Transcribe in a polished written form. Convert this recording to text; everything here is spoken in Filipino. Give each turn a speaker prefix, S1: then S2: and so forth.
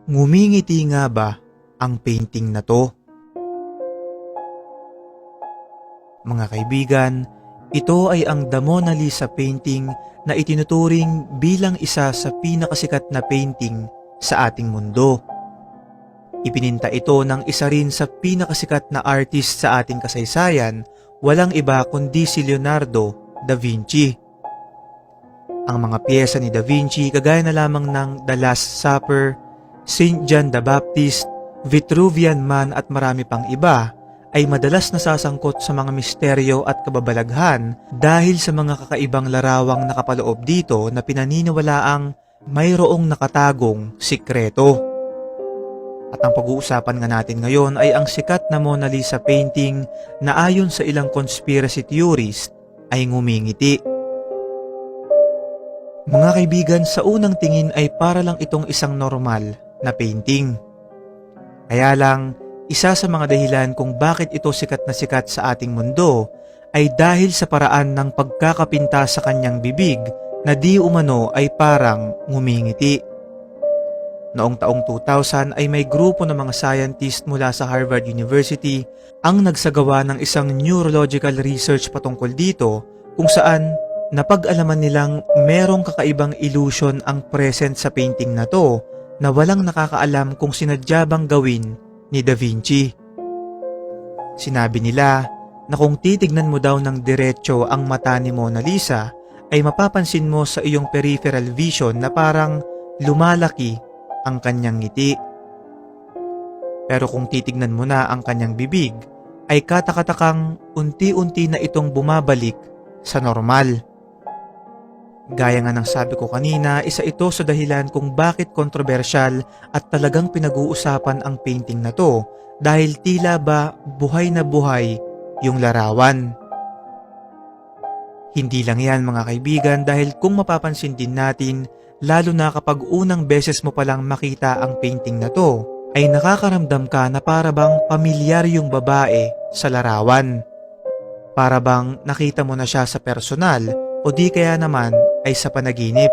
S1: Ngumingiti nga ba ang painting na to? Mga kaibigan, ito ay ang The Mona Lisa painting na itinuturing bilang isa sa pinakasikat na painting sa ating mundo. Ipininta ito ng isa rin sa pinakasikat na artist sa ating kasaysayan, walang iba kundi si Leonardo da Vinci. Ang mga piyesa ni Da Vinci kagaya na lamang ng The Last Supper, Saint John the Baptist, Vitruvian Man at marami pang iba ay madalas nasasangkot sa mga misteryo at kababalaghan dahil sa mga kakaibang larawang nakapaloob dito na pinaniniwalaang mayroong nakatagong sikreto. At ang pag-uusapan nga natin ngayon ay ang sikat na Mona Lisa painting na ayon sa ilang conspiracy theorist ay ngumingiti. Mga kaibigan, sa unang tingin ay para lang itong isang normal na painting. Kaya lang, isa sa mga dahilan kung bakit ito sikat na sikat sa ating mundo ay dahil sa paraan ng pagkakapinta sa kanyang bibig na di umano ay parang ngumingiti. Noong taong 2000 ay may grupo ng mga scientist mula sa Harvard University ang nagsagawa ng isang neurological research patungkol dito kung saan napag-alaman nilang merong kakaibang illusion ang present sa painting na to na walang nakakaalam kung sinadya bang gawin ni Da Vinci. Sinabi nila na kung titignan mo daw ng diretso ang mata ni Mona Lisa ay mapapansin mo sa iyong peripheral vision na parang lumalaki ang kanyang ngiti. Pero kung titignan mo na ang kanyang bibig ay katakatakang unti-unti na itong bumabalik sa normal. Gaya nga ng sabi ko kanina, isa ito sa dahilan kung bakit kontrobersyal at talagang pinag-uusapan ang painting na to dahil tila ba buhay na buhay yung larawan. Hindi lang yan mga kaibigan dahil kung mapapansin din natin, lalo na kapag unang beses mo palang makita ang painting na to, ay nakakaramdam ka na para bang pamilyar yung babae sa larawan. Para bang nakita mo na siya sa personal o di kaya naman ay sa panaginip.